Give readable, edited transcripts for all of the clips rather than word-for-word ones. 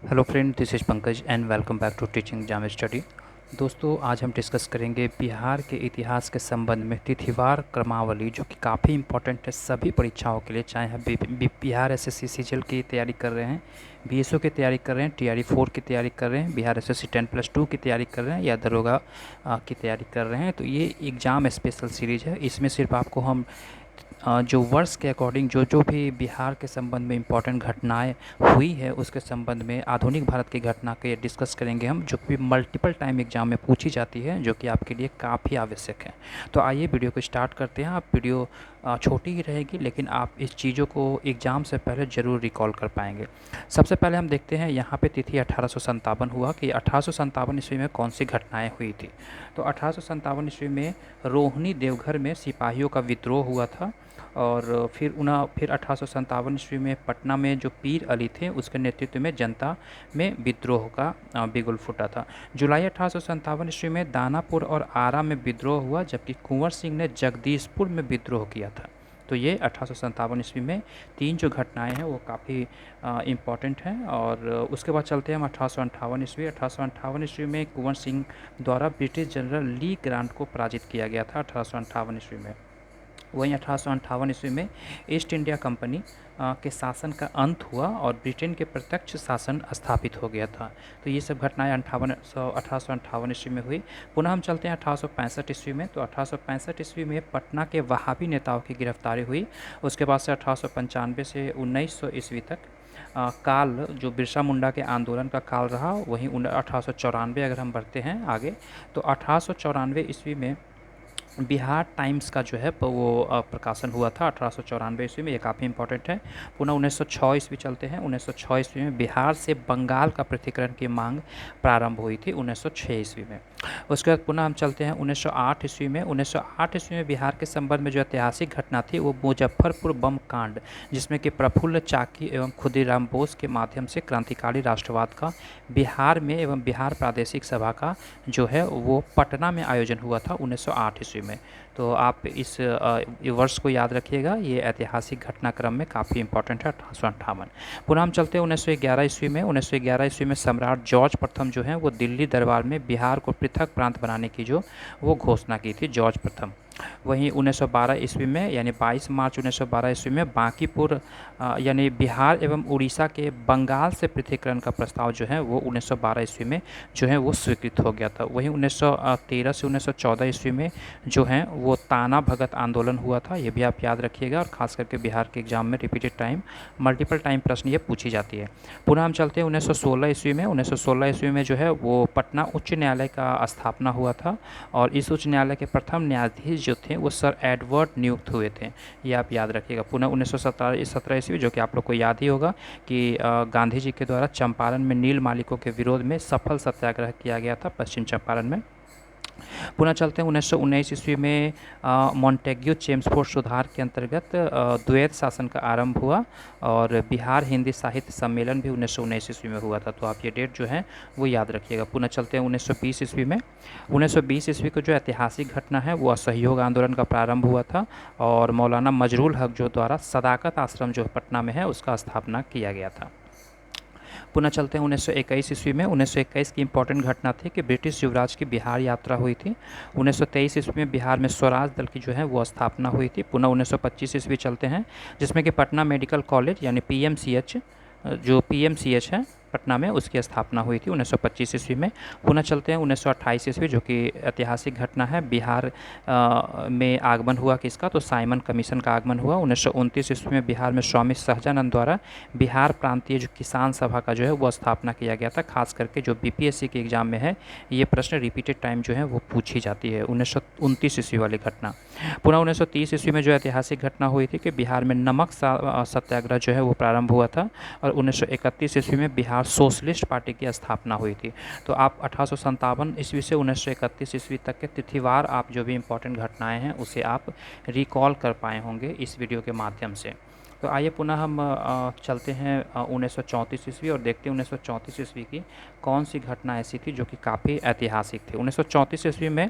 Hello friend, this is Pankaj and welcome back to teaching jam study. दोस्तों, आज हम discuss करेंगे बिहार के इतिहास के संबंध में तिथिवार क्रमावली, जो कि काफ़ी इंपॉर्टेंट है सभी परीक्षाओं के लिए, चाहे हम बिहार एसएससी सीजीएल की तैयारी कर रहे हैं, बीएसओ की तैयारी कर रहे हैं, टीआरई 4 की तैयारी कर रहे हैं, बिहार एसएससी 10+2 की तैयारी कर रहे हैं या दरोगा की तैयारी कर रहे हैं। तो ये एग्ज़ाम स्पेशल सीरीज़ है। इसमें सिर्फ आपको हम जो वर्ष के अकॉर्डिंग जो जो भी बिहार के संबंध में इम्पोर्टेंट घटनाएं हुई है उसके संबंध में आधुनिक भारत की घटना के डिस्कस करेंगे हम, जो कि मल्टीपल टाइम एग्जाम में पूछी जाती है, जो कि आपके लिए काफ़ी आवश्यक है। तो आइए वीडियो को स्टार्ट करते हैं। आप वीडियो छोटी ही रहेगी, लेकिन आप इस चीज़ों को एग्ज़ाम से पहले ज़रूर रिकॉल कर पाएंगे। सबसे पहले हम देखते हैं यहाँ पे तिथि 1857 हुआ कि 1857 ईस्वी में कौन सी घटनाएं हुई थी। तो 1857 ईस्वी में रोहिणी देवघर में सिपाहियों का विद्रोह हुआ था, और फिर 1857 ईस्वी में पटना में जो पीर अली थे उसके नेतृत्व में जनता में विद्रोह का बिगुल फूटा था। जुलाई 1857 ईस्वी में दानापुर और आरा में विद्रोह हुआ, जबकि कुंवर सिंह ने जगदीशपुर में विद्रोह किया था। तो ये 1857 ईस्वी में तीन जो घटनाएं हैं वो काफ़ी इम्पॉर्टेंट हैं। और उसके बाद चलते हैं हम 1858 ईस्वी। 1858 ईस्वी में कुंवर सिंह द्वारा ब्रिटिश जनरल ली ग्रांट को पराजित किया गया था 1858 ईस्वी में। वहीं 1858 ईस्वी में ईस्ट इंडिया कंपनी के शासन का अंत हुआ और ब्रिटेन के प्रत्यक्ष शासन स्थापित हो गया था। तो ये सब घटनाएं 1858 ईस्वी में हुई। पुनः हम चलते हैं 1865 ईस्वी में। तो 1865 ईस्वी में पटना के वहाबी नेताओं की गिरफ्तारी हुई। उसके बाद से 1895 से 1900 ईस्वी तक काल जो बिरसा मुंडा के आंदोलन का काल रहा। वहीं 1894 अगर हम बढ़ते हैं आगे, तो 1894 ईस्वी में बिहार टाइम्स का जो है वो प्रकाशन हुआ था 1894 ईस्वी में। ये काफ़ी इंपॉर्टेंट है। पुनः 1906 ईस्वी चलते हैं। 1906 ईस्वी में बिहार से बंगाल का पृथक्करण की मांग प्रारंभ हुई थी 1906 ईस्वी में। उसके बाद पुनः हम चलते हैं 1908 ईस्वी में। 1908 ईस्वी में बिहार के संबंध में जो ऐतिहासिक घटना थी वो मुजफ्फरपुर बम कांड, जिसमें कि प्रफुल्ल चाकी एवं खुदीराम बोस के माध्यम से क्रांतिकारी राष्ट्रवाद का बिहार में एवं बिहार प्रादेशिक सभा का जो है वो पटना में आयोजन हुआ था 1908 ईस्वी में। तो आप इस वर्ष को याद रखिएगा, ये ऐतिहासिक घटनाक्रम में काफ़ी इंपॉर्टेंट है 1858। पुनः हम चलते हैं 1911 ईस्वी में। 1911 ईस्वी में सम्राट जॉर्ज प्रथम जो हैं वो दिल्ली दरबार में बिहार को पृथक प्रांत बनाने की जो वो घोषणा की थी, जॉर्ज प्रथम। वहीं 1912 ईस्वी में यानी 22 मार्च 1912 ईस्वी में बांकीपुर यानी बिहार एवं उड़ीसा के बंगाल से पृथक्करण का प्रस्ताव जो है वो 1912 ईस्वी में जो है वो स्वीकृत हो गया था। वहीं 1913 से 1914 ईस्वी में जो है वो ताना भगत आंदोलन हुआ था। ये भी आप याद रखिएगा, और ख़ास करके बिहार के एग्जाम में रिपीटेड टाइम मल्टीपल टाइम प्रश्न ये पूछी जाती है। पुनः हम चलते हैं 1916 ईस्वी में। 1916 ईस्वी में जो है वो पटना उच्च न्यायालय का स्थापना हुआ था, और इस उच्च न्यायालय के प्रथम न्यायाधीश जो थे वो सर एडवर्ड नियुक्त हुए थे। ये आप याद रखिएगा। पुनः 1917 ईस्वी, जो कि आप लोग को याद ही होगा कि गांधी जी के द्वारा चंपारण में नील मालिकों के विरोध में सफल सत्याग्रह किया गया था पश्चिम चंपारण में। पुनः चलते हैं 1919 ईस्वी में मॉन्टेग्यू चेम्सफोर्ड सुधार के अंतर्गत द्वैत शासन का आरंभ हुआ, और बिहार हिंदी साहित्य सम्मेलन भी 1919 ईस्वी में हुआ था। तो आप ये डेट जो है वो याद रखिएगा। पुनः चलते हैं 1920 ईस्वी में। 1920 ईस्वी को जो ऐतिहासिक घटना है वो असहयोग आंदोलन का प्रारंभ हुआ था, और मौलाना मजरूल हक जो द्वारा सदाकत आश्रम जो पटना में है उसका स्थापना किया गया था। पुनः चलते हैं 1921 ईस्वी में। 1921 की इंपॉर्टेंट घटना थी कि ब्रिटिश युवराज की बिहार यात्रा हुई थी। 1923 ईस्वी में बिहार में स्वराज दल की जो है वो स्थापना हुई थी। पुनः 1925 ईस्वी चलते हैं, जिसमें कि पटना मेडिकल कॉलेज यानी पीएमसीएच जो पीएमसीएच है पटना में, उसकी स्थापना हुई थी 1925 ईस्वी में। पुनः चलते हैं 1928 ईस्वी, जो कि ऐतिहासिक घटना है। बिहार में आगमन हुआ किसका, तो साइमन कमीशन का आगमन हुआ। 1929 ईस्वी में बिहार में स्वामी सहजानंद द्वारा बिहार प्रांतीय जो किसान सभा का जो है वो स्थापना किया गया था। खास करके जो बीपीएससी के एग्जाम में है ये प्रश्न रिपीटेड टाइम जो है वो पूछी जाती है, 1929 ईस्वी वाली घटना। पुनः 1930 ईस्वी में जो ऐतिहासिक घटना हुई थी कि बिहार में नमक सत्याग्रह जो है वो प्रारंभ हुआ था, और 1931 ईस्वी में बिहार सोशलिस्ट पार्टी की स्थापना हुई थी। तो आप 1857 ईस्वी से 1931 ईस्वी तक के तिथिवार आप जो भी इंपॉर्टेंट घटनाएं हैं उसे आप रिकॉल कर पाए होंगे इस वीडियो के माध्यम से। तो आइए पुनः हम चलते हैं 1934 ईस्वी और देखते हैं 1934 ईस्वी की कौन सी घटना ऐसी थी जो कि काफ़ी ऐतिहासिक थी। 1934 ईस्वी में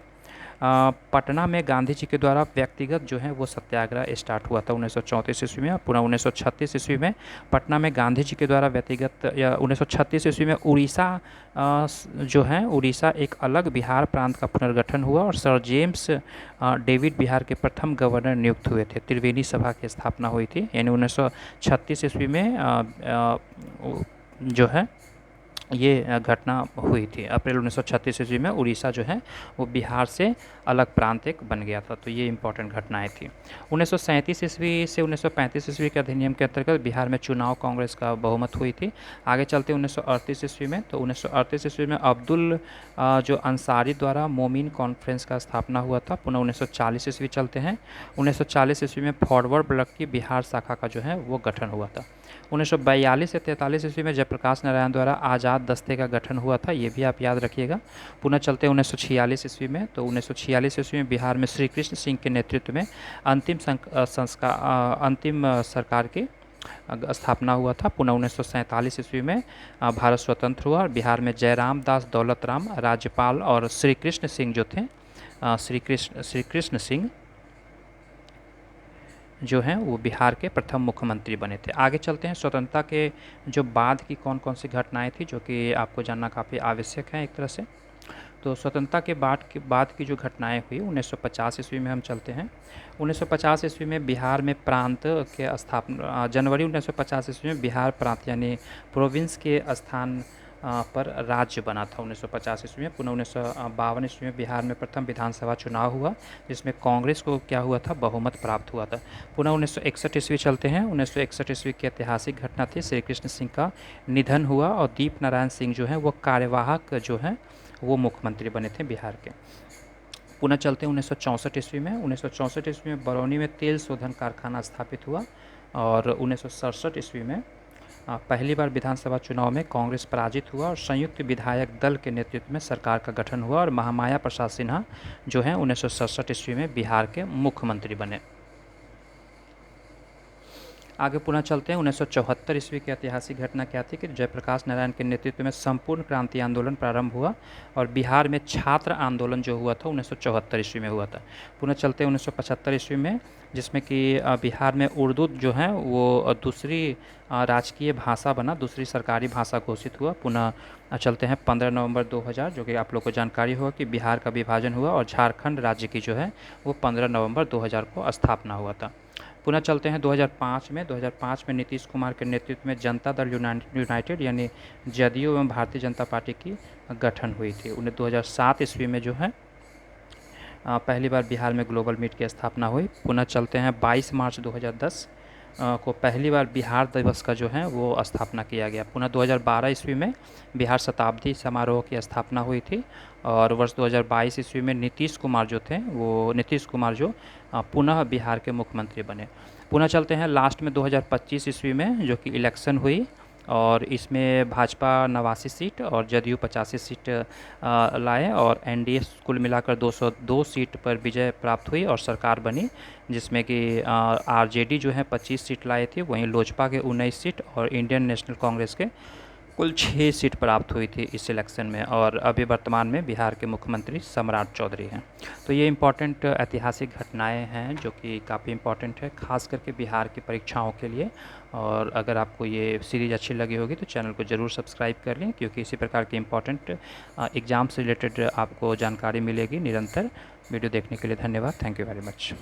पटना में गांधी जी के द्वारा व्यक्तिगत जो है वो सत्याग्रह स्टार्ट हुआ था 1934 ईस्वी में। पुनः 1936 ईस्वी में पटना में गांधी जी के द्वारा व्यक्तिगत, या 1936 ईस्वी में उड़ीसा जो है उड़ीसा एक अलग बिहार प्रांत का पुनर्गठन हुआ और सर जेम्स डेविड बिहार के प्रथम गवर्नर नियुक्त हुए थे। त्रिवेणी सभा की स्थापना हुई थी, यानी 1936 ईस्वी में जो है ये घटना हुई थी। अप्रैल 1936 ईस्वी में उड़ीसा जो है वो बिहार से अलग प्रांत एक बन गया था। तो ये इंपॉर्टेंट घटनाएं थी। 1937 ईस्वी से 1935 ईस्वी के अधिनियम के अंतर्गत बिहार में चुनाव कांग्रेस का बहुमत हुई थी। आगे चलते 1938 ईस्वी में, तो 1938 ईस्वी में अब्दुल जो अंसारी द्वारा मोमिन कॉन्फ्रेंस का स्थापना हुआ था। पुनः 1940 ईस्वी चलते हैं। 1940 ईस्वी में फॉरवर्ड ब्लॉक की बिहार शाखा का जो है वो गठन हुआ था। 1942 से 43 ईस्वी में जयप्रकाश नारायण द्वारा आज़ाद दस्ते का गठन हुआ था, ये भी आप याद रखिएगा। पुनः चलते हैं 1946 ईस्वी में, तो 1946 ईस्वी में बिहार में श्री कृष्ण सिंह के नेतृत्व में अंतिम सरकार की स्थापना हुआ था। पुनः 1947 ईस्वी में भारत स्वतंत्र हुआ और बिहार में जयराम दास दौलत राम राज्यपाल और श्री कृष्ण सिंह जो थे, श्री कृष्ण सिंह जो हैं वो बिहार के प्रथम मुख्यमंत्री बने थे। आगे चलते हैं स्वतंत्रता के जो बाद की कौन कौन सी घटनाएं थी जो कि आपको जानना काफ़ी आवश्यक है एक तरह से। तो स्वतंत्रता के बाद की जो घटनाएं हुई 1950 ईस्वी में हम चलते हैं। 1950 ईस्वी में बिहार में प्रांत के स्थापना, जनवरी 1950 ईस्वी में बिहार प्रांत यानी प्रोविंस के स्थान पर राज्य बना था 1950 ईस्वी में। पुनः 1952 ईस्वी में बिहार में प्रथम विधानसभा चुनाव हुआ जिसमें कांग्रेस को क्या हुआ था, बहुमत प्राप्त हुआ था। पुनः 1961 ईस्वी चलते हैं। 1961 ईस्वी की ऐतिहासिक घटना थी, श्री कृष्ण सिंह का निधन हुआ और दीप नारायण सिंह जो है वो कार्यवाहक जो है वो मुख्यमंत्री बने थे बिहार के। पुनः चलते हैं 1964 ईस्वी में। 1964 ईस्वी में बरौनी में तेल शोधन कारखाना स्थापित हुआ और 1967 ईस्वी में पहली बार विधानसभा चुनाव में कांग्रेस पराजित हुआ और संयुक्त विधायक दल के नेतृत्व में सरकार का गठन हुआ और महामाया प्रसाद सिन्हा जो हैं 1967 ईस्वी में बिहार के मुख्यमंत्री बने। आगे पुनः चलते हैं 1974 ईस्वी की ऐतिहासिक घटना क्या थी कि जयप्रकाश नारायण के नेतृत्व में संपूर्ण क्रांति आंदोलन प्रारंभ हुआ और बिहार में छात्र आंदोलन जो हुआ था 1974 ईस्वी में हुआ था। पुनः चलते हैं 1975 ईस्वी में, जिसमें कि बिहार में उर्दू जो है वो दूसरी राजकीय भाषा बना, दूसरी सरकारी भाषा घोषित हुआ। पुनः चलते हैं 15 नवंबर 2000, जो कि आप लोग को जानकारी होगा कि बिहार का विभाजन हुआ और झारखंड राज्य की जो है वो 15 नवंबर 2000 को स्थापना हुआ था। पुनः चलते हैं 2005 में। 2005 में नीतीश कुमार के नेतृत्व में जनता दल यूनाइटेड यानी जदयू एवं भारतीय जनता पार्टी की गठन हुई थी। 2007 ईस्वी में जो है पहली बार बिहार में ग्लोबल मीट की स्थापना हुई। पुनः चलते हैं 22 मार्च 2010 को पहली बार बिहार दिवस का जो है वो स्थापना किया गया। पुनः 2012 ईस्वी में बिहार शताब्दी समारोह की स्थापना हुई थी और वर्ष 2022 ईस्वी में नीतीश कुमार जो पुनः बिहार के मुख्यमंत्री बने। पुनः चलते हैं लास्ट में 2025 ईस्वी में, जो कि इलेक्शन हुई और इसमें भाजपा 89 सीट और जदयू 85 सीट लाए और एनडीए कुल मिलाकर 202 सीट पर विजय प्राप्त हुई और सरकार बनी, जिसमें कि आरजेडी जो है 25 सीट लाए थे, वहीं लोजपा के 19 सीट और इंडियन नेशनल कांग्रेस के कुल 6 सीट प्राप्त हुई थी इस इलेक्शन में। और अभी वर्तमान में बिहार के मुख्यमंत्री सम्राट चौधरी हैं। तो ये इम्पॉर्टेंट ऐतिहासिक घटनाएं हैं जो कि काफ़ी इम्पॉर्टेंट है, खास करके बिहार की परीक्षाओं के लिए। और अगर आपको ये सीरीज़ अच्छी लगी होगी तो चैनल को ज़रूर सब्सक्राइब कर लें, क्योंकि इसी प्रकार के इम्पॉर्टेंट एग्ज़ाम से रिलेटेड आपको जानकारी मिलेगी निरंतर। वीडियो देखने के लिए धन्यवाद। Thank you very much.